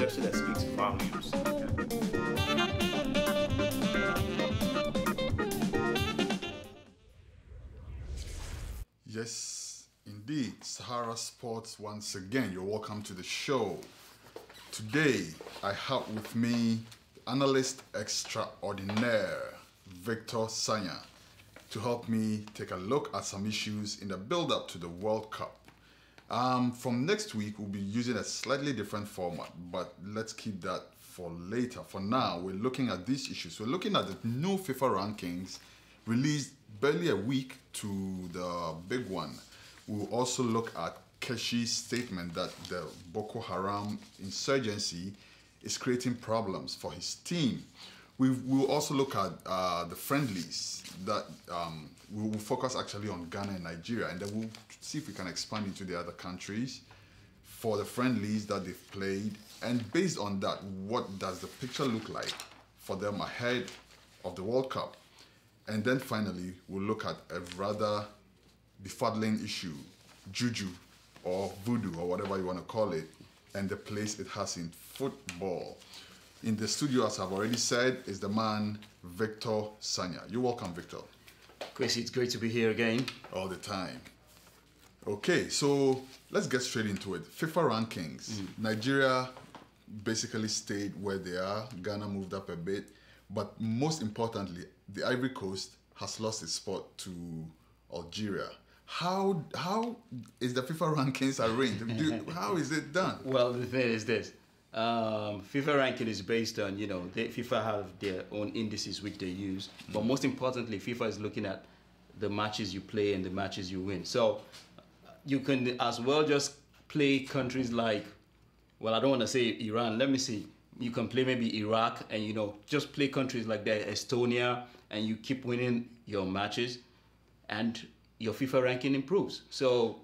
Pepsi that speaks volumes. Yes, indeed. Sahara Sports once again. You're welcome to the show. Today, I have with me analyst extraordinaire, Victor Sanya, to help me take a look at some issues in the build-up to the World Cup. From next week, we'll be using a slightly different format, but let's keep that for later. For now, we're looking at these issues. We're looking at the new FIFA rankings released barely a week to the big one. We'll also look at Keshi's statement that the Boko Haram insurgency is creating problems for his team. We'll also look at the friendlies that we will focus actually on Ghana and Nigeria, and then we'll see if we can expand into the other countries for the friendlies that they've played. And based on that, what does the picture look like for them ahead of the World Cup? And then finally, we'll look at a rather befuddling issue, juju or voodoo or whatever you want to call it, and the place it has in football. In the studio, as I've already said, is the man Victor Sanya. You're welcome, Victor. Chris, it's great to be here again. All the time. Okay, so let's get straight into it. FIFA rankings. Nigeria basically stayed where they are. Ghana moved up a bit. But most importantly, the Ivory Coast has lost its spot to Algeria. How is the FIFA rankings arranged? How is it done? Well, the thing is this. FIFA ranking is based on, FIFA have their own indices which they use. But most importantly, FIFA is looking at the matches you play and the matches you win. So you can as well just play countries like, well, I don't want to say Iran. Let me see. You can play maybe Iraq and, just play countries like that, Estonia, and you keep winning your matches and your FIFA ranking improves. So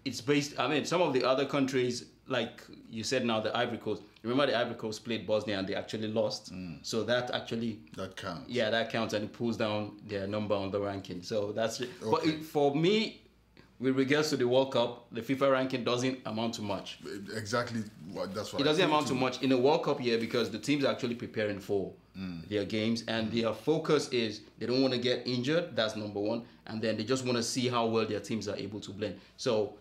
it's based, some of the other countries, like you said now, the Ivory Coast. Remember the Ivory Coast played Bosnia and they actually lost. So that counts. Yeah, that counts, and it pulls down their number on the ranking. So that's it. Okay. But for me, with regards to the World Cup, the FIFA ranking doesn't amount to much. Exactly, that's what it doesn't amount to much in a World Cup year because the teams are actually preparing for their games, and their focus is they don't want to get injured. That's number one, and then they just want to see how well their teams are able to blend. So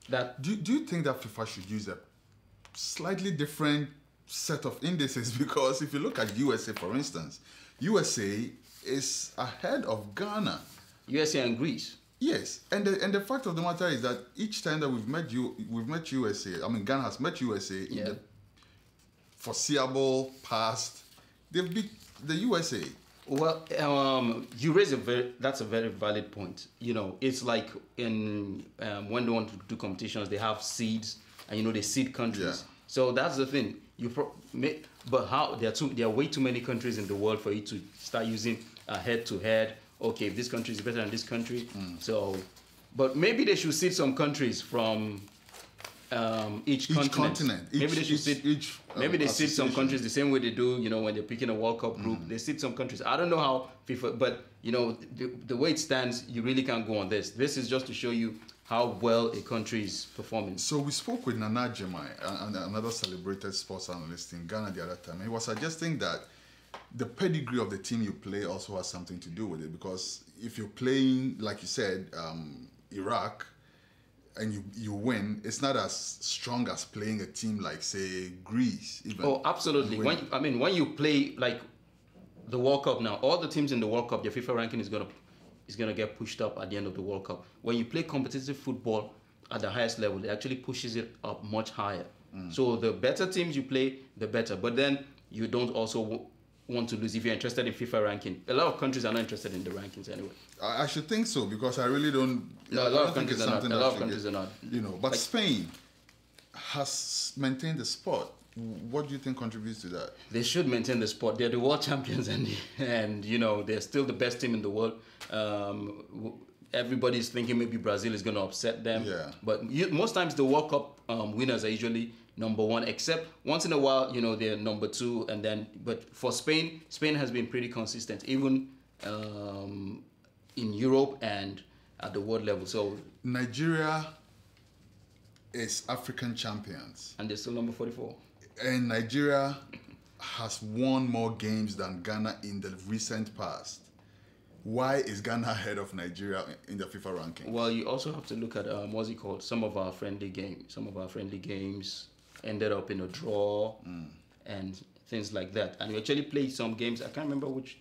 that do you think that FIFA should use a slightly different set of indices? Because if you look at USA, for instance, USA is ahead of Ghana. USA and Greece. Yes, and the fact of the matter is that each time that we've met USA, Ghana has met USA in the foreseeable past. They've beat the USA. Well, you raise that's a very valid point. It's like in when they want to do competitions, they have seeds, and they seed countries. Yeah. So that's the thing. But how there are way too many countries in the world for you to start using a head-to-head. Okay, if this country is better than this country, but maybe they should seed some countries from each continent. Maybe they should seed some countries the same way they do, when they're picking a World Cup group. They seed some countries. I don't know how FIFA, but the way it stands, you really can't go on this. This is just to show you how well a country is performing. So we spoke with Nana Jemai, another celebrated sports analyst in Ghana the other time. He was suggesting that the pedigree of the team you play also has something to do with it, because if you're playing, like you said, Iraq, and you win, it's not as strong as playing a team like, say, Greece. Even. Oh, absolutely. When you play like the World Cup now, all the teams in the World Cup, their FIFA ranking is gonna get pushed up at the end of the World Cup. When you play competitive football at the highest level, it actually pushes it up much higher. So the better teams you play, the better. But then you don't also want to lose if you're interested in FIFA ranking. A lot of countries are not interested in the rankings anyway. I should think so, because I really don't. No, a lot of countries are not. A lot of countries are not. But like, Spain has maintained the spot. What do you think contributes to that? They should maintain the spot. They're the world champions, and they're still the best team in the world. Everybody's thinking maybe Brazil is going to upset them. Yeah. But most times the World Cup winners are usually number one, except once in a while, they're number two. And then, but for Spain has been pretty consistent, even in Europe and at the world level. So Nigeria is African champions. And they're still number 44. And Nigeria has won more games than Ghana in the recent past. Why is Ghana ahead of Nigeria in the FIFA ranking? Well, you also have to look at what's it called? Some of our friendly games. Some of our friendly games ended up in a draw and things like that. And we actually played some games. I can't remember which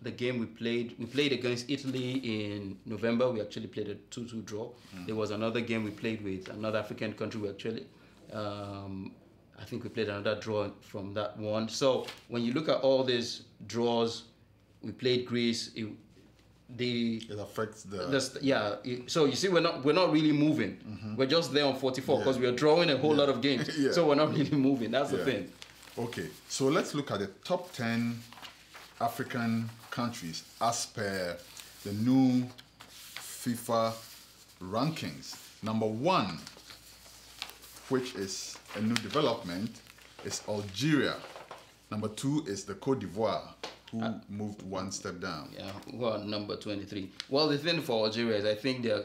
the game we played. We played against Italy in November. We actually played a 2-2 draw. There was another game we played with another African country. We actually, I think we played another draw from that one. So when you look at all these draws, we played Greece. It affects so you see, we're not really moving. We're just there on 44 because we are drawing a whole lot of games. So we're not really moving. That's the thing. Okay, so let's look at the top 10 African countries as per the new FIFA rankings. Number 1, which is a new development, is Algeria. Number 2 is the Côte d'Ivoire, who moved one step down. Yeah, well, number 23. Well, the thing for Algeria is I think they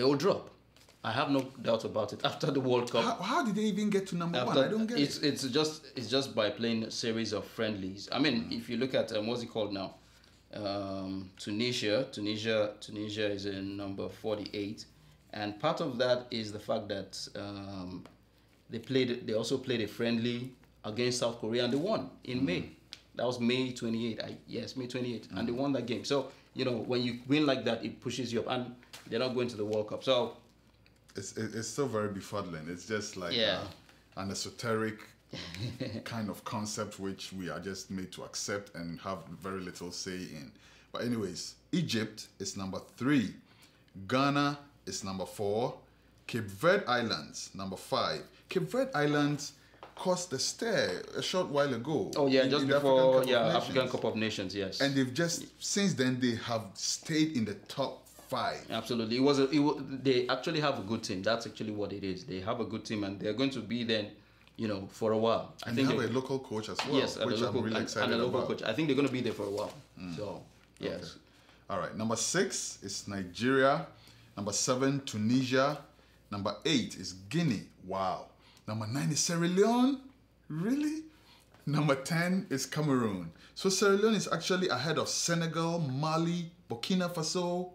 will drop. I have no doubt about it. After the World Cup. How did they even get to number 1? I don't get it. It's just by playing a series of friendlies. I mean, if you look at what's it called now, Tunisia is in number 48, and part of that is the fact that they also played a friendly against South Korea and they won in May. That was May 28. May 28, and they won that game. So when you win like that, it pushes you up, and they're not going to the World Cup. So it's still very befuddling. It's just like an esoteric kind of concept which we are just made to accept and have very little say in. But anyways, Egypt is number 3, Ghana is number 4, Cape Verde Islands number 5. Cape Verde Islands caused the stir a short while ago. Oh yeah, just before African Cup of Nations, yes. And they've just since then they have stayed in the top 5. Absolutely, they actually have a good team. That's actually what it is. They have a good team, and they're going to be then, for a while. I think they have a local coach as well. Yes, which I'm really excited and a local about. coach. I think they're going to be there for a while. So yes. Okay. All right. Number 6 is Nigeria. Number 7, Tunisia. Number 8 is Guinea. Wow. Number 9 is Sierra Leone. Really? Number 10 is Cameroon. So Sierra Leone is actually ahead of Senegal, Mali, Burkina Faso,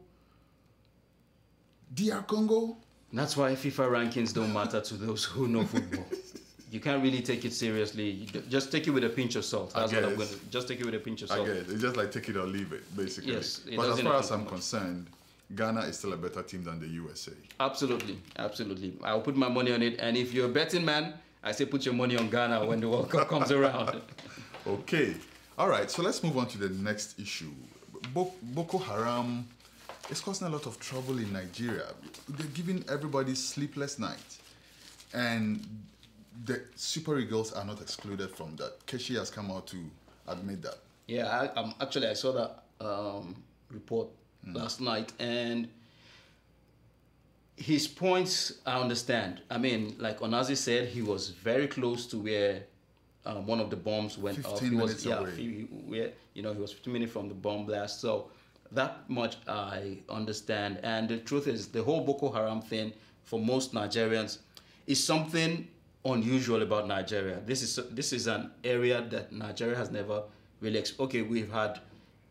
DR Congo. That's why FIFA rankings don't matter to those who know football. You can't really take it seriously. Just take it with a pinch of salt. That's what I'm going to. Just take it with a pinch of salt. I get it. It's just like take it or leave it, basically. Yes. But as far as I'm concerned, Ghana is still a better team than the USA. Absolutely, absolutely. I'll put my money on it. And if you're a betting man, I say put your money on Ghana when the World Cup comes around. Okay. All right. So let's move on to the next issue. Boko Haram is causing a lot of trouble in Nigeria. They're giving everybody sleepless nights. And the Super Eagles are not excluded from that. Keshi has come out to admit that. Yeah, I saw that report last night, and his points I understand. I mean, like Onazi said, he was very close to where one of the bombs went off. He was away. He was 15 minutes from the bomb blast. So that much I understand. And the truth is, the whole Boko Haram thing for most Nigerians is something unusual about Nigeria. This is an area that Nigeria has never really. We've had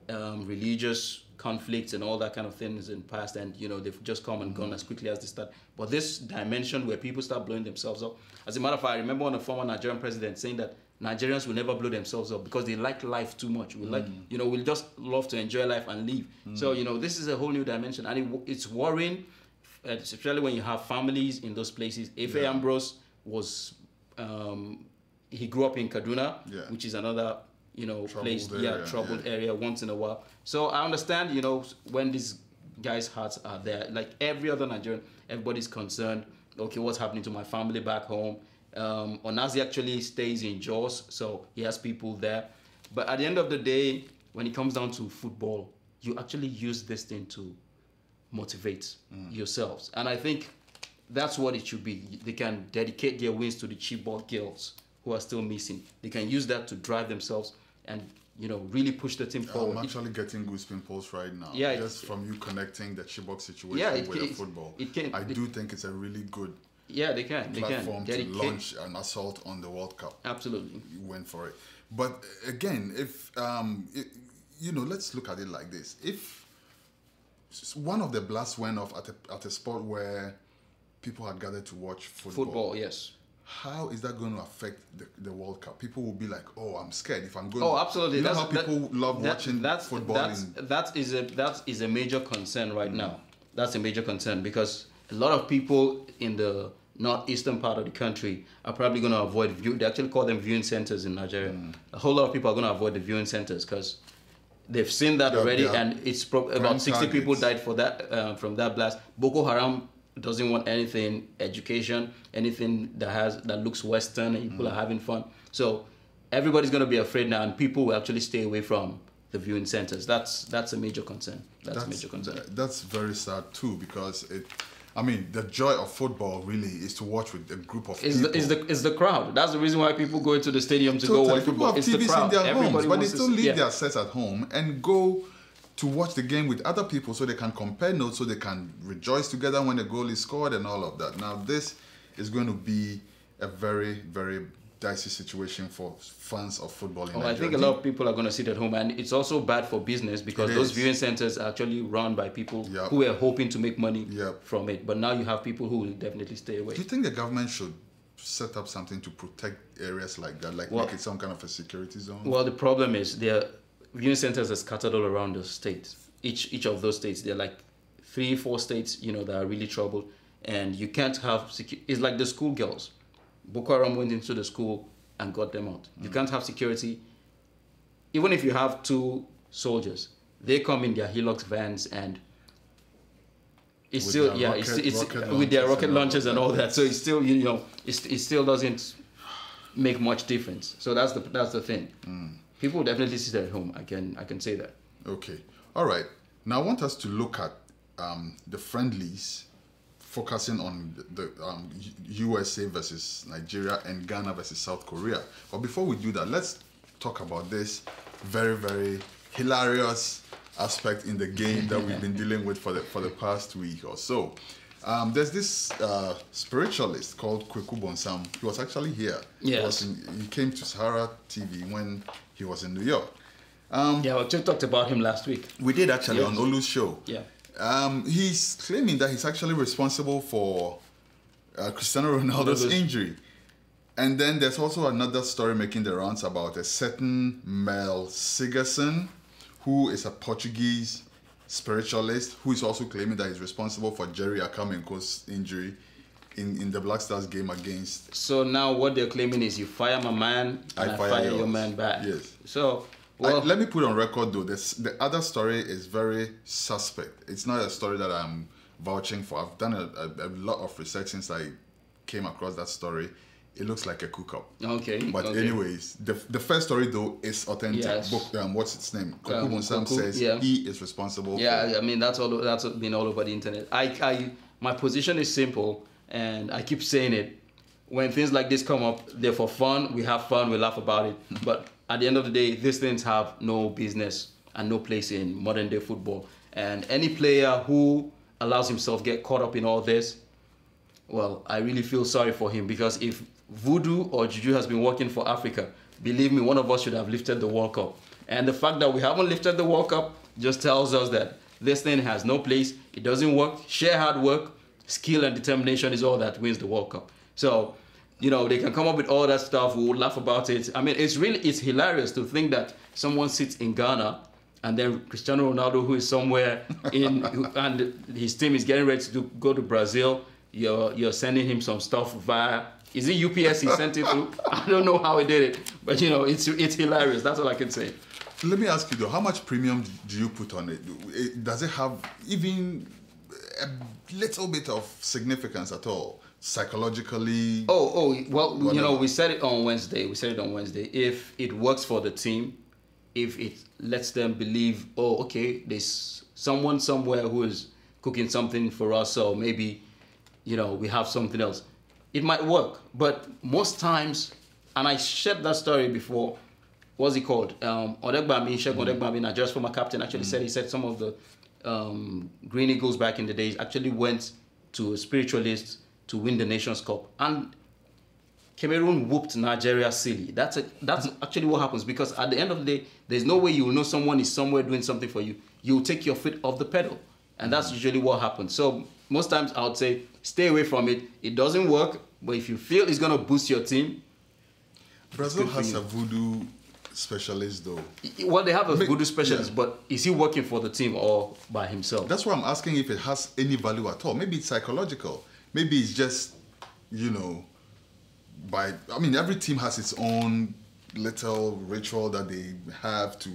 religious conflicts and all that kind of things in the past, and they've just come and gone as quickly as they start. But this dimension where people start blowing themselves up. As a matter of fact, I remember one of the former Nigerian president saying that Nigerians will never blow themselves up because they like life too much. We'll just love to enjoy life and live. So this is a whole new dimension, and it's worrying, especially when you have families in those places. Efe Ambrose was he grew up in Kaduna, which is another troubled area once in a while. So I understand, when these guys' hearts are there, like every other Nigerian, everybody's concerned. Okay, what's happening to my family back home? Onazi actually stays in Jos, so he has people there. But at the end of the day, when it comes down to football, you actually use this thing to motivate yourselves. And I think that's what it should be. They can dedicate their wins to the Chibok girls who are still missing. They can use that to drive themselves and really push the team forward. I'm actually getting goose pimples right now. Yeah, just from you connecting the Chibok situation with the football. I do think it's a really good Yeah, they can. platform to Dedicate. launch an assault on the World Cup. Absolutely. You went for it. But again, if let's look at it like this: if one of the blasts went off at a spot where people had gathered to watch football, Yes. how is that going to affect the World Cup? People will be like, "Oh, I'm scared if I'm going." Oh, absolutely. You know how people love watching football. That is a major concern right now. That's a major concern because a lot of people in the northeastern part of the country are probably going to avoid they actually call them viewing centers in Nigeria. A whole lot of people are going to avoid the viewing centers because they've seen that already, and it's about 60 people died for that from that blast. Boko Haram doesn't want anything education, anything that looks Western, and people are having fun. So everybody's going to be afraid now, and people will actually stay away from the viewing centers. That's a major concern. That's a major concern. That's very sad too, because the joy of football really is to watch with a group of people. Is the crowd. That's the reason why people go into the stadium to go watch football. People have It's the crowd. TVs in their homes, but they still leave their their sets at home and go to watch the game with other people so they can compare notes, so they can rejoice together when the goal is scored and all of that. Now, this is going to be a very, very dicey situation for fans of football in Nigeria. I think a lot of people are going to sit at home, and it's also bad for business because those viewing centers are actually run by people who are hoping to make money from it. But now you have people who will definitely stay away. Do you think the government should set up something to protect areas like that, like make it some kind of a security zone? Well, the problem is there viewing centers are scattered all around the state. Each of those states, they're like 3-4 states, that are really troubled, and you can't have it's like the schoolgirls. Boko Haram went into the school and got them out. You can't have security. Even if you have 2 soldiers, they come in their Hilux vans and it's with still with their rocket launchers and all that. So it's still it still doesn't make much difference. So that's the thing. People definitely sit at home. I can say that. Okay. All right. Now I want us to look at the friendlies, focusing on the USA versus Nigeria and Ghana versus South Korea. But before we do that, let's talk about this very, very hilarious aspect in the game that we've been dealing with for the past week or so. There's this spiritualist called Kweku Bonsam. He was actually here. Yes. He came to SaharaTV when he was in New York. We just talked about him last week. We did actually on Olu's show. Yeah. He's claiming that he's actually responsible for Cristiano Ronaldo's injury. And then there's also another story making the rounds about a certain Mel Sigerson, who is a Portuguese spiritualist, who is also claiming that he's responsible for Jerry Akamenko's injury in the Black Stars game against... So now what they're claiming is you fire my man, and I fire your man back. Yes. So... let me put on record though, the other story is very suspect. It's not a story that I'm vouching for. I've done a lot of research since I came across that story. It looks like a cook-up. Okay. But anyways, the first story though is authentic. Yes. What's its name? Kweku Bonsam says he is responsible for... I mean, that's been all over the internet. My position is simple, and I keep saying it. When things like this come up, they're for fun. We have fun. We laugh about it. But at the end of the day, these things have no business and no place in modern day football. And any player who allows himself get caught up in all this, well, I really feel sorry for him, because if voodoo or juju has been working for Africa, believe me, one of us should have lifted the World Cup. And the fact that we haven't lifted the World Cup just tells us that this thing has no place. It doesn't work. Sheer hard work, skill and determination is all that wins the World Cup. So, they can come up with all that stuff. We will laugh about it. I mean, it's hilarious to think that someone sits in Ghana and then Cristiano Ronaldo, who is somewhere and his team is getting ready to go to Brazil. You're sending him some stuff via, is it UPS he sent it to? I don't know how he did it, but it's hilarious. That's all I can say. Let me ask you though, how much premium do you put on it? Does it have even a little bit of significance at all? Psychologically? Well, whatever. We said it on Wednesday. If it works for the team, if it lets them believe, there's someone somewhere who is cooking something for us, so maybe, we have something else, it might work. But most times, and I shared that story before, what's it called? Odegbami, Nigeria's former captain, actually said some of the Green Eagles back in the days actually went to a spiritualist to win the Nations Cup. And Cameroon whooped Nigeria silly. That's actually what happens, because at the end of the day, there's no way you will know someone is somewhere doing something for you. You'll take your foot off the pedal. And that's usually what happens. So most times I would say stay away from it. It doesn't work, but if you feel it's going to boost your team. Brazil has a voodoo specialist though. Well, they have a voodoo specialist, but is he working for the team or by himself? That's why I'm asking if it has any value at all. Maybe it's psychological. Maybe it's just, you know, every team has its own little ritual that they have to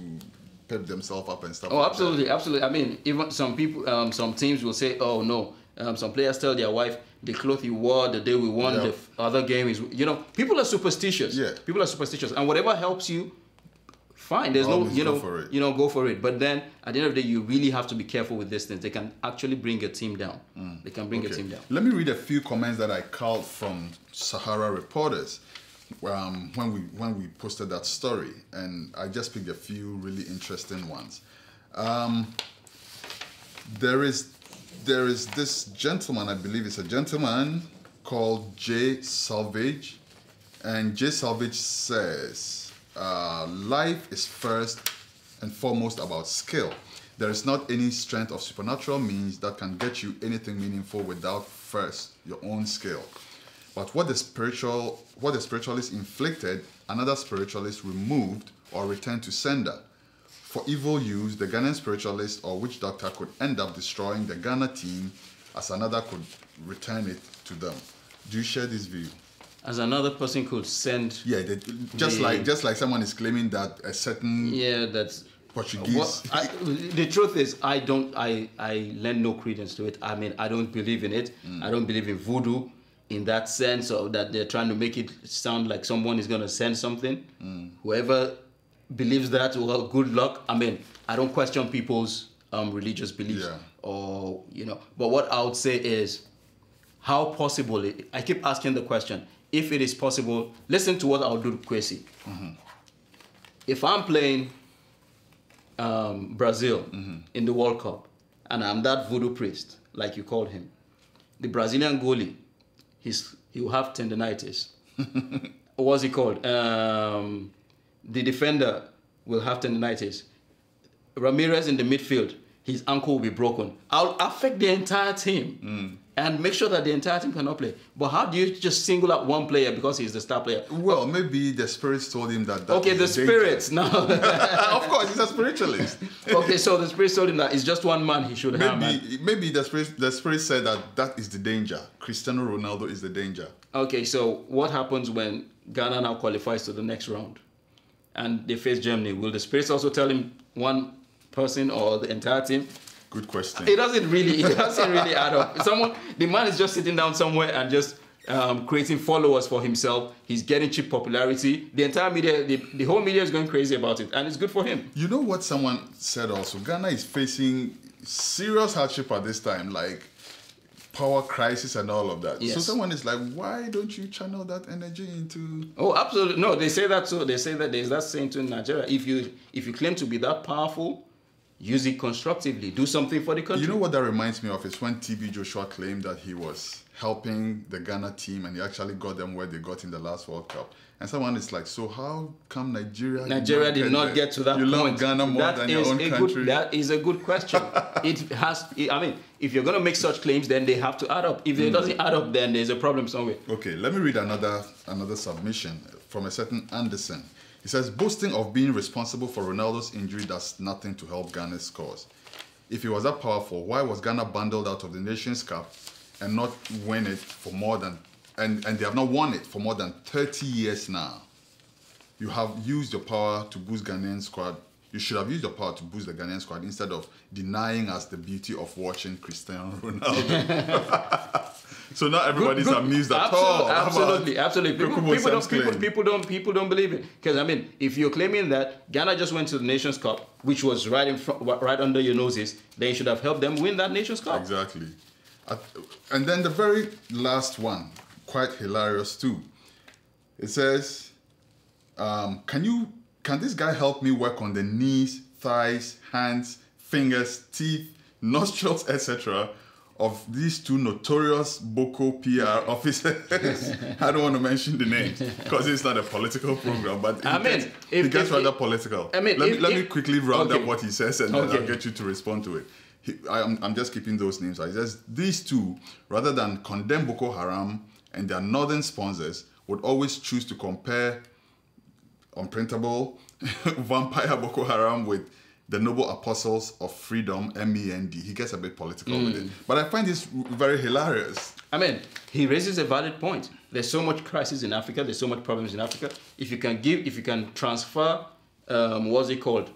pep themselves up and stuff. Oh, absolutely, absolutely. I mean, even some people, some teams will say, "Oh no." Some players tell their wife, "The cloth you wore the day we won the other game is," you know. People are superstitious. Yeah. People are superstitious, and whatever helps you, fine. There's Always no, go for it. But then at the end of the day, you really have to be careful with these things. They can actually bring a team down. They can bring a team down. Let me read a few comments that I culled from Sahara reporters when we posted that story, and I just picked a few really interesting ones. There is this gentleman, I believe it's a gentleman called J Salvage, and J Salvage says, life is first and foremost about skill. There is not any strength of supernatural means that can get you anything meaningful without first your own skill. But what the spiritualist inflicted, another spiritualist removed or returned to sender. For evil use, the Ghanaian spiritualist or witch doctor could end up destroying the Ghana team, as another could return it to them. Do you share this view? As another person could send. Yeah, just like someone is claiming that a certain that's Portuguese. The truth is, I lend no credence to it. I mean, I don't believe in it. I don't believe in voodoo in that sense, or that they're trying to make it sound like someone is going to send something. Whoever believes that, well, good luck. I mean, I don't question people's religious beliefs, or But what I would say is, how possible I keep asking the question. If it is possible, listen to what I'll do to Kwesi. If I'm playing Brazil in the World Cup, and I'm that voodoo priest, like you called him, the Brazilian goalie, he'll have tendinitis. What's he called? The defender will have tendinitis. Ramirez in the midfield, his ankle will be broken. I'll affect the entire team and make sure that the entire team cannot play. But how do you just single out one player because he's the star player? Well, maybe the spirits told him that. Okay, the spirits. No. Of course, he's a spiritualist. Okay, so the spirits told him that it's just one man he should have. Maybe the spirit said that is the danger. Cristiano Ronaldo is the danger. Okay, so what happens when Ghana now qualifies to the next round and they face Germany? Will the spirits also tell him one person or the entire team? Good question. It doesn't really add up. The man is just sitting down somewhere and just creating followers for himself. He's getting cheap popularity. The entire media, the whole media is going crazy about it, and it's good for him. You know what someone said also? Ghana is facing serious hardship at this time, like power crisis and all of that. Yes. So someone is like, why don't you channel that energy into... Oh, absolutely. No, they say that too. They say that there's that saying too in Nigeria. If you claim to be that powerful, use it constructively. Do something for the country. You know what that reminds me of is when TB Joshua claimed that he was helping the Ghana team and he actually got them where they got in the last World Cup. And someone is like, so how come Nigeria did not get to that point? You love Ghana more than your own country? That is a good question. If you're going to make such claims, then they have to add up. If it doesn't add up, then there's a problem somewhere. Okay, let me read another submission from a certain Anderson. He says, boasting of being responsible for Ronaldo's injury does nothing to help Ghana's cause. If he was that powerful, why was Ghana bundled out of the Nations Cup and not win it for more than, and they have not won it for more than 30 years now? You have used your power to boost Ghanaian squad. You should have used your power to boost the Ghanaian squad instead of denying us the beauty of watching Cristiano Ronaldo. So not everybody's amused at all. Absolutely. People don't believe it. Because I mean, if you're claiming that Ghana just went to the Nations Cup, which was right in front, right under your noses, then you should have helped them win that Nations Cup. Exactly. And then the very last one, quite hilarious too. It says, can this guy help me work on the knees, thighs, hands, fingers, teeth, nostrils, etc.? of these two notorious Boko PR officers. I don't want to mention the names because it's not a political program, but it gets rather political. Let me quickly round up what he says, and then I'll get you to respond to it. I'm just keeping those names. He says these two, rather than condemn Boko Haram and their northern sponsors, would always choose to compare unprintable vampire Boko Haram with the noble apostles of freedom, MEND. He gets a bit political with it. But I find this very hilarious. He raises a valid point. There's so much crisis in Africa. There's so much problems in Africa. If you can transfer, what's it called?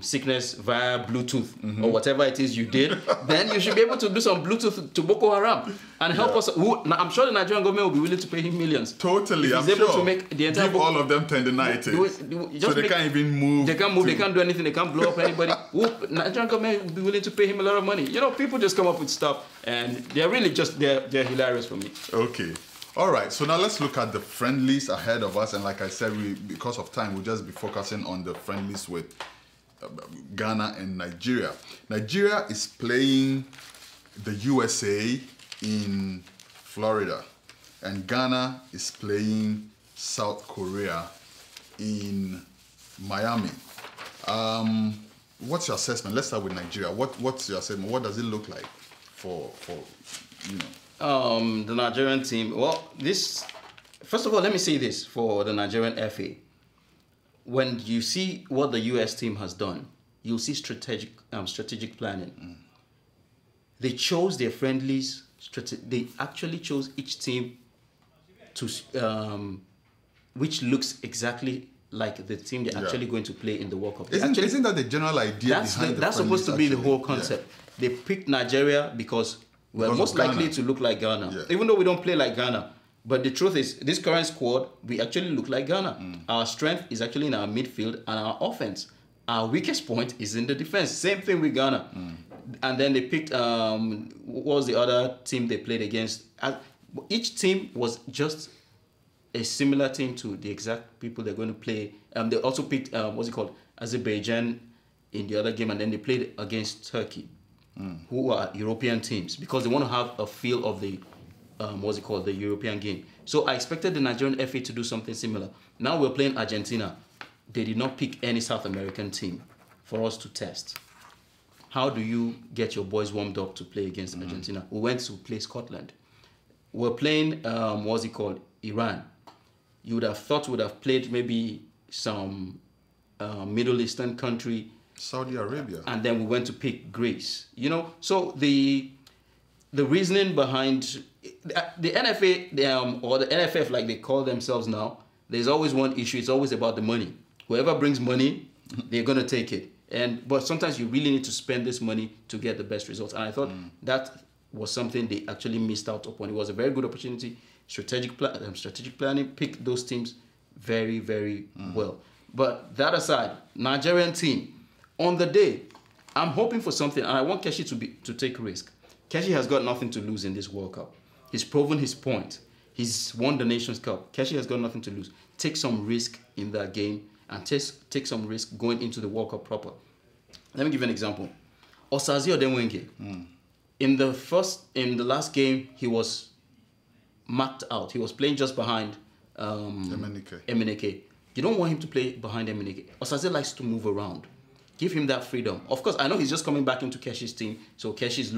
Sickness via Bluetooth or whatever it is you did, then you should be able to do some Bluetooth to Boko Haram and help us. I'm sure the Nigerian government will be willing to pay him millions. Totally, I'm able to make the entire give all of them tendinitis. So they can't even move. They can't move, they can't do anything, they can't blow up anybody. Nigerian government will be willing to pay him a lot of money. People just come up with stuff and they're really just, they're hilarious for me. Okay. All right, so now let's look at the friendlies ahead of us. And like I said, because of time, we'll just be focusing on the friendlies with Ghana and Nigeria. Nigeria is playing the USA in Florida, and Ghana is playing South Korea in Miami. What's your assessment? Let's start with Nigeria. What's your assessment? What does it look like for the Nigerian team? Well, first of all, let me say this for the Nigerian FA. When you see what the US team has done, you'll see strategic planning. They chose their friendlies. They actually chose each team to which looks exactly like the team they're actually going to play in the World Cup. Isn't that the general idea behind that's supposed to be the whole concept. They picked Nigeria because we're most likely to look like Ghana, even though we don't play like Ghana. But the truth is, this current squad, we actually look like Ghana. Our strength is actually in our midfield and our offense. Our weakest point is in the defense. Same thing with Ghana. And then they picked, what was the other team they played against? Each team was just a similar team to the exact people they're going to play. They also picked, Azerbaijan in the other game, and then they played against Turkey, who are European teams, because they want to have a feel of the, the European game. So I expected the Nigerian FA to do something similar. Now we're playing Argentina. They did not pick any South American team for us to test. How do you get your boys warmed up to play against Argentina? We went to play Scotland. We're playing, Iran. You would have thought we would have played maybe some Middle Eastern country. Saudi Arabia. And then we went to pick Greece. So the reasoning behind the NFA, or the NFF, like they call themselves now, there's always one issue. It's always about the money. Whoever brings money, they're going to take it. But sometimes you really need to spend this money to get the best results. And I thought that was something they actually missed out upon. It was a very good opportunity. Strategic planning, pick those teams very, very well. But that aside, Nigerian team, on the day, I'm hoping for something, and I want Keshi to take risk. Keshi has got nothing to lose in this World Cup. He's proven his point. He's won the Nations Cup. Keshi has got nothing to lose. Take some risk in that game, and take some risk going into the World Cup proper. Let me give you an example. Osazi Odenwenge. In the last game, he was marked out. He was playing just behind Emenike. You don't want him to play behind Emenike. Osazi likes to move around. Give him that freedom. Of course, I know he's just coming back into Keshi's team, so Keshi's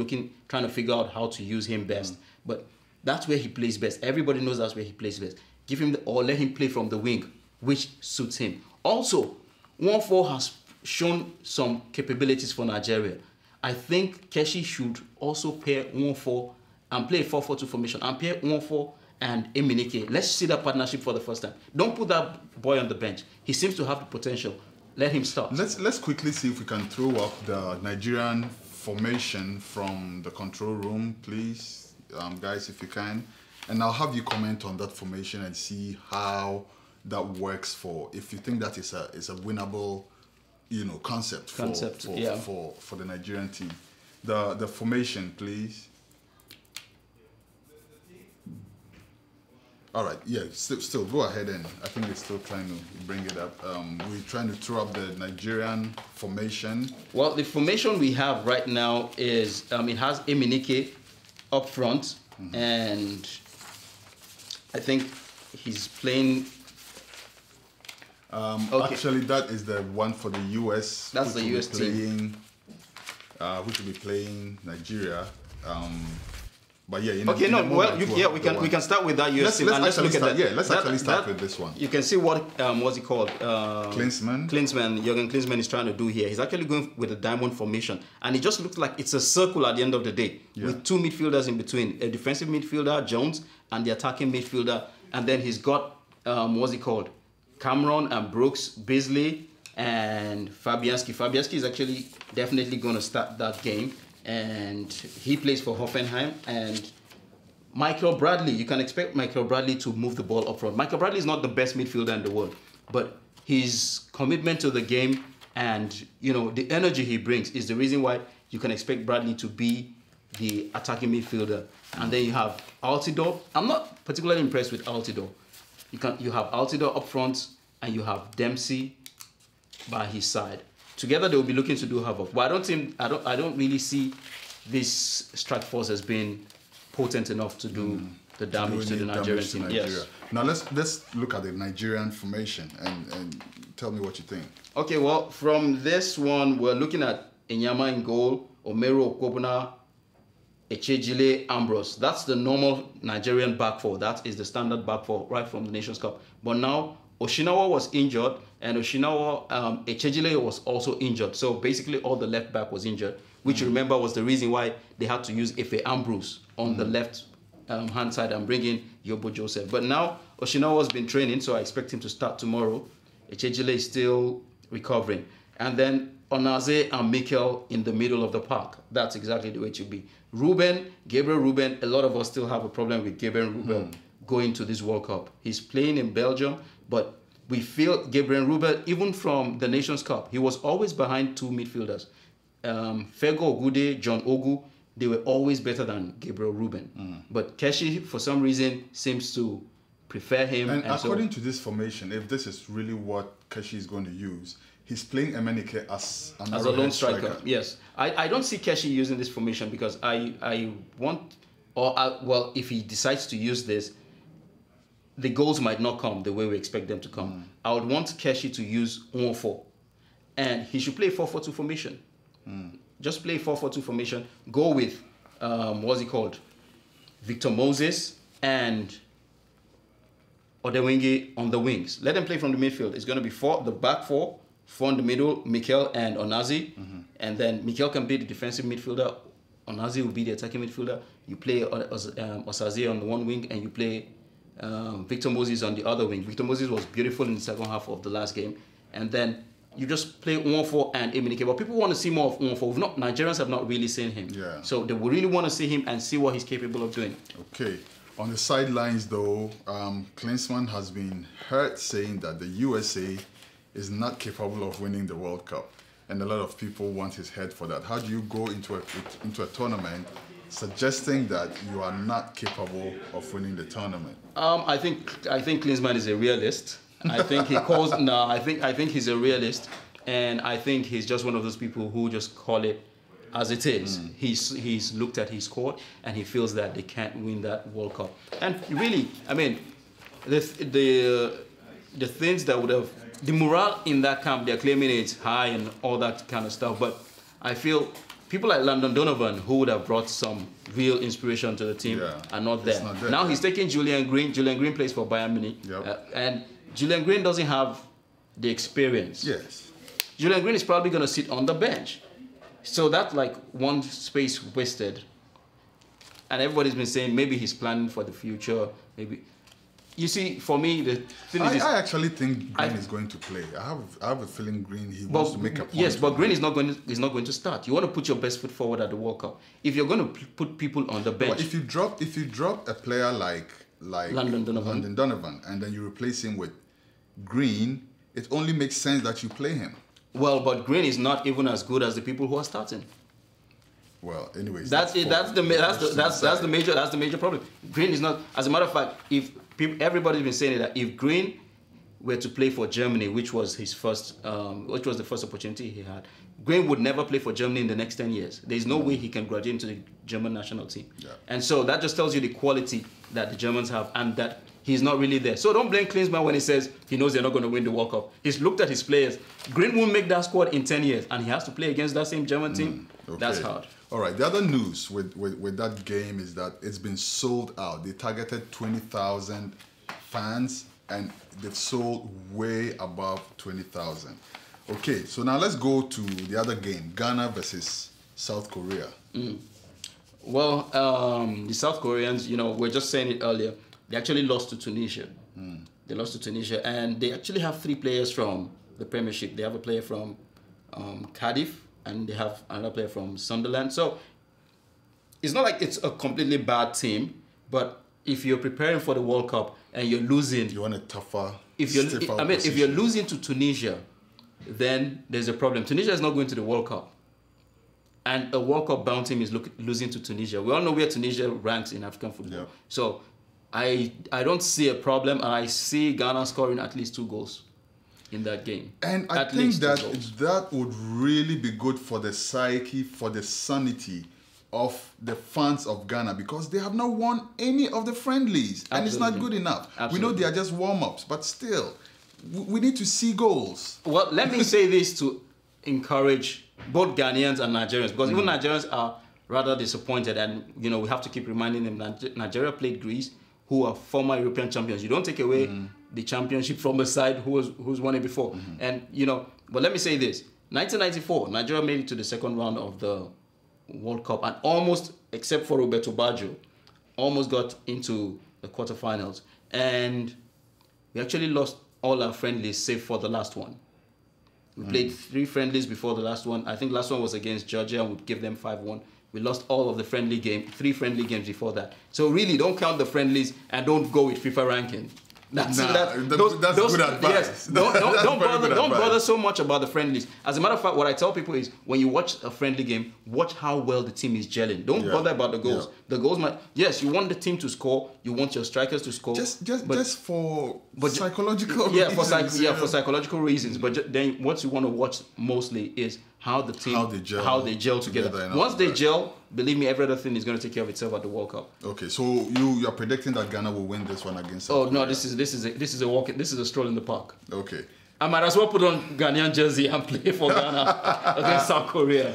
trying to figure out how to use him best. But that's where he plays best. Everybody knows that's where he plays best. Give him or let him play from the wing, which suits him. Also, 1-4 has shown some capabilities for Nigeria. I think Keshi should also pair 1-4 and play a 4-4-2 formation and pair 1-4 and Emenike. Let's see that partnership for the first time. Don't put that boy on the bench. He seems to have the potential. Let him start. Let's quickly see if we can throw up the Nigerian formation from the control room, please, guys, if you can. And I'll have you comment on that formation and see how that works if you think that is a winnable, concept for the Nigerian team. The formation, please. All right, yeah, still go ahead, and I think they're still trying to bring it up. We're trying to throw up the Nigerian formation. Well, the formation we have right now is, it has Emenike up front, and I think he's playing. Actually, that is the one for the US. That's the US team. Which will be playing Nigeria. But yeah, okay, no, well, we can start with that US team and let's look at that. Yeah, let's actually start with this one. You can see what's it called? Klinsmann. Jürgen Klinsmann is trying to do here. He's actually going with a diamond formation, and it just looks like it's a circle at the end of the day with two midfielders in between: a defensive midfielder, Jones, and the attacking midfielder, and then he's got Cameron and Brooks, Beasley, and Fabianski. Fabianski is actually definitely going to start that game, and he plays for Hoffenheim. And Michael Bradley, you can expect Michael Bradley to move the ball up front. Michael Bradley is not the best midfielder in the world, but his commitment to the game and the energy he brings is the reason why you can expect Bradley to be the attacking midfielder. And then you have Altidore. I'm not particularly impressed with Altidore. You have Altidore up front, and you have Dempsey by his side. Together they will be looking to do havoc. But I don't really see this strike force as being potent enough to do the damage to the Nigerian team. Yes. Now let's look at the Nigerian formation and tell me what you think. Okay, well, from this one we're looking at Enyama in goal, Omero Okwobuna, Echejile, Ambrose. That's the normal Nigerian back four. That is the standard back four right from the Nations Cup. But now Oshinawa was injured, and Echejile was also injured. So basically all the left back was injured, which you remember was the reason why they had to use Efe Ambrose on the left hand side and bring in Yobo Joseph. But now Oshinawa has been training, so I expect him to start tomorrow. Echejile is still recovering. And then Onaze and Mikel in the middle of the park. That's exactly the way it should be. Gabriel Ruben, a lot of us still have a problem with Gabriel Ruben going to this World Cup. He's playing in Belgium, but we feel Gabriel Ruben, even from the Nations Cup, he was always behind two midfielders. Fego Ogude, John Ogu, they were always better than Gabriel Ruben. But Keshi, for some reason, seems to prefer him. And according to this formation, if this is really what Keshi is going to use, he's playing Emenike as a lone striker. Yes. I don't see Keshi using this formation because if he decides to use this, the goals might not come the way we expect them to come. I would want Keshi to use 1-4. And he should play 4-4-2 formation. Just play 4-4-2 formation. Go with, Victor Moses and Odewingie on the wings. Let them play from the midfield. It's going to be the back four in the middle, Mikel and Onazi. And then Mikel can be the defensive midfielder. Onazi will be the attacking midfielder. You play Osaze on the one wing, and you play Victor Moses on the other wing. Victor Moses was beautiful in the second half of the last game. And then you just play 1-4 and Emenike. But people want to see more of 1-4. Nigerians have not really seen him. Yeah. So they really want to see him and see what he's capable of doing. Okay. On the sidelines, though, Klinsmann has been heard saying that the USA is not capable of winning the World Cup. And a lot of people want his head for that. How do you go into a tournament suggesting that you are not capable of winning the tournament? I think Klinsmann is a realist. I think I think he's a realist, and I think he's just one of those people who just call it as it is. He's looked at his squad and he feels that they can't win that World Cup. And really, I mean, the things that would have the morale in that camp, they're claiming it's high and all that kind of stuff. But I feel people like Landon Donovan, who would have brought some real inspiration to the team, are not there. Now he's taking Julian Green. Julian Green plays for Bayern Munich. And Julian Green doesn't have the experience. Yes. Julian Green is probably going to sit on the bench. So that's like one space wasted. And everybody's been saying maybe he's planning for the future. Maybe. You see, for me, the thing is... I actually think Green is going to play. I have a feeling Green, he wants to make a point. Yes, but Green is not going to start. You want to put your best foot forward at the World Cup. If you're going to put people on the bench... But if you drop a player like Landon Donovan and then you replace him with Green, it only makes sense that you play him. Well, but Green is not even as good as the people who are starting. Well, anyways, that's the major problem. Green is not. As a matter of fact, everybody's been saying that if Green were to play for Germany, which was his first, which was the first opportunity he had, Graham would never play for Germany in the next 10 years. There's no way he can graduate into the German national team. Yeah. And so that just tells you the quality that the Germans have and that he's not really there. So don't blame Klinsmann when he says he knows they're not going to win the World Cup. He's looked at his players. Green won't make that squad in 10 years, and he has to play against that same German team. Okay. That's hard. All right. The other news with that game is that it's been sold out. They targeted 20,000 fans, and they've sold way above 20,000. Okay, so now let's go to the other game, Ghana versus South Korea. Well, the South Koreans, you know, we were just saying it earlier, they actually lost to Tunisia. They lost to Tunisia, and they actually have 3 players from the Premiership. They have a player from Cardiff, and they have another player from Sunderland. So it's not like it's a completely bad team, but if you're preparing for the World Cup and you're losing, you want a tougher, if you're losing to Tunisia, then there's a problem. Tunisia is not going to the World Cup. And a World Cup bound team is losing to Tunisia. We all know where Tunisia ranks in African football. Yeah. So I don't see a problem, and I see Ghana scoring at least 2 goals in that game. And I think that would really be good for the psyche, for the sanity of the fans of Ghana, because they have not won any of the friendlies. Absolutely. And it's not good enough. Absolutely. We know they are just warm-ups, but still, we need to see goals. Well, let me say this to encourage both Ghanaians and Nigerians, because even Nigerians are rather disappointed, and you know we have to keep reminding them that Nigeria played Greece, who are former European champions. You don't take away the championship from a side who's won it before. And you know, but let me say this: 1994, Nigeria made it to the second round of the World Cup and almost, except for Roberto Baggio, almost got into the quarterfinals. And we actually lost all our friendlies save for the last one. We played 3 friendlies before the last one. I think last one was against Georgia, and we gave them 5-1. We lost all of the 3 friendly games before that. So really, don't count the friendlies and don't go with FIFA ranking. That's good advice. Yes, don't bother so much about the friendlies. As a matter of fact, what I tell people is when you watch a friendly game, watch how well the team is gelling. Don't bother about the goals. The goals might, yes, you want the team to score, you want your strikers to score. Just for psychological reasons. For psychological reasons. But then what you want to watch mostly is how the team, how they gel together. Once they gel, believe me, every other thing is going to take care of itself at the World Cup. Okay, so you are predicting that Ghana will win this one against South Korea? No, this is a walk. This is a stroll in the park. Okay. I might as well put on Ghanaian jersey and play for Ghana against South Korea.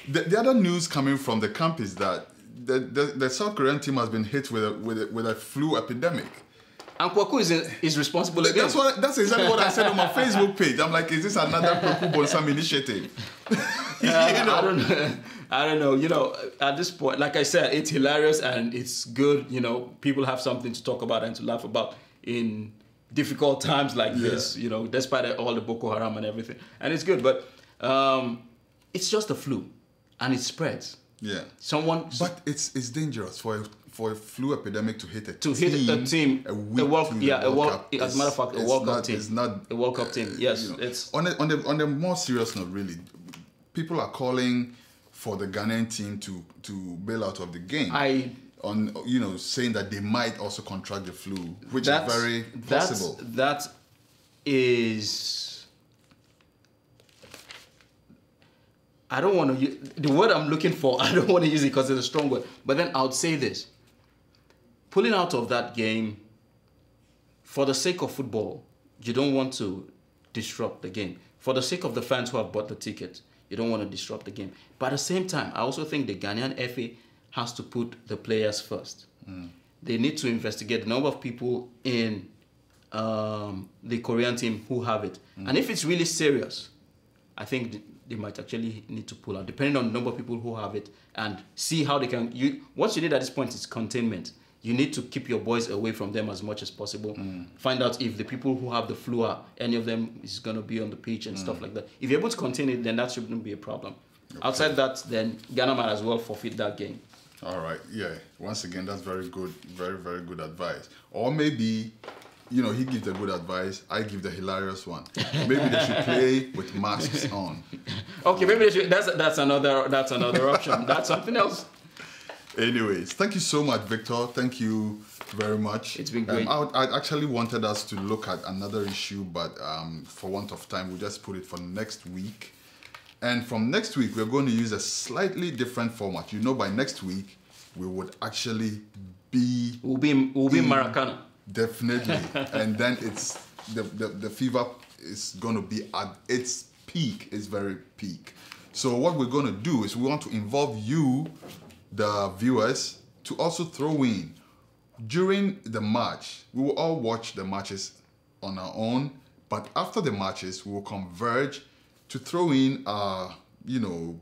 The other news coming from the camp is that the South Korean team has been hit with a flu epidemic. And Kwaku is responsible again. That's exactly what I said on my Facebook page. I'm like, is this another Kwaku Bonsam initiative? I don't know. You know, at this point, like I said, it's hilarious and it's good. You know, people have something to talk about and to laugh about in difficult times like this. You know, despite all the Boko Haram and everything, and it's good. But it's just a flu, and it spreads. Yeah. But it's dangerous for a flu epidemic to hit a team. A World Cup. As a matter of fact, a World Cup team. It's not a World Cup team. Yes, you know, it's on the more serious note. Really, people are calling for the Ghanaian team to bail out of the game. Saying that they might also contract the flu, which is very possible. That is, I don't want to use the word I'm looking for. I don't want to use it because it's a strong word. But then I would say this: pulling out of that game for the sake of football, you don't want to disrupt the game. For the sake of the fans who have bought the ticket, you don't want to disrupt the game. But at the same time, I also think the Ghanaian FA has to put the players first. They need to investigate the number of people in the Korean team who have it. And if it's really serious, I think they might actually need to pull out, depending on the number of people who have it, and see how they can. What you need at this point is containment. You need to keep your boys away from them as much as possible. Find out if the people who have the flu are, any of them is going to be on the pitch and stuff like that. If you're able to contain it, then that shouldn't be a problem. Okay. Outside that, then Ghana might as well forfeit that game. All right, yeah. Once again, that's very good, very, very good advice. Or maybe, he gives the good advice, I give the hilarious one. Maybe they should play with masks on. Okay, maybe they should. That's another option. That's something else. Anyways, thank you so much, Victor. Thank you very much. It's been great. I actually wanted us to look at another issue, but for want of time, we'll just put it for next week. And from next week, we're going to use a slightly different format. You know, by next week, we would actually be... We'll be in Maracana. Definitely. And then it's the fever is going to be at its peak, its very peak. So what we're going to do is we want to involve you, the viewers, to also throw in. During the match, we will all watch the matches on our own, but after the matches, we will converge to throw in you know,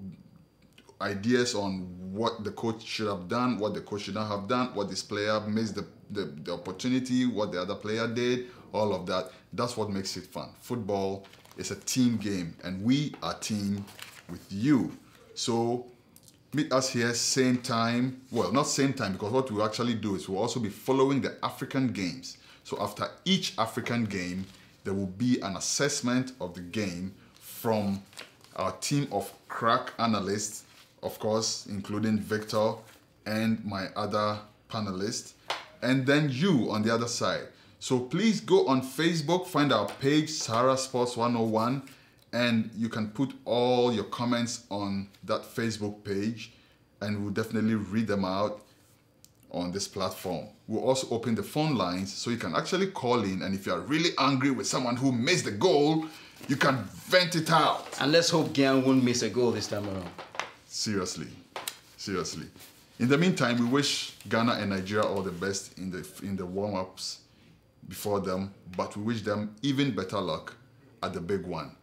ideas on what the coach should have done, what the coach should not have done, what this player missed the opportunity, what the other player did, all of that. That's what makes it fun. Football is a team game, and we are team with you. So meet us here same time. Well, not same time, because what we'll actually do is we'll also be following the African games. So after each African game, there will be an assessment of the game from our team of crack analysts, of course, including Victor and my other panelists, and then you on the other side. So please go on Facebook, find our page, Sahara Sports 101, and you can put all your comments on that Facebook page, and we'll definitely read them out on this platform. We'll also open the phone lines so you can actually call in, and if you're really angry with someone who missed the goal, you can vent it out. And let's hope Gyan won't miss a goal this time around. Seriously, seriously. In the meantime, we wish Ghana and Nigeria all the best in the warm-ups before them, but we wish them even better luck at the big one.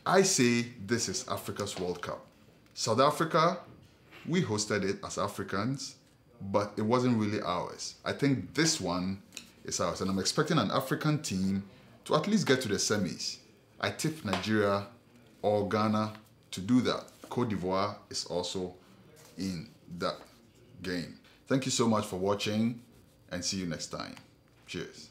I say this is Africa's World Cup. South Africa, we hosted it as Africans, but it wasn't really ours. I think this one is ours, and I'm expecting an African team to at least get to the semis. I tip Nigeria or Ghana to do that. Cote d'Ivoire is also in that game. Thank you so much for watching, and see you next time. Cheers.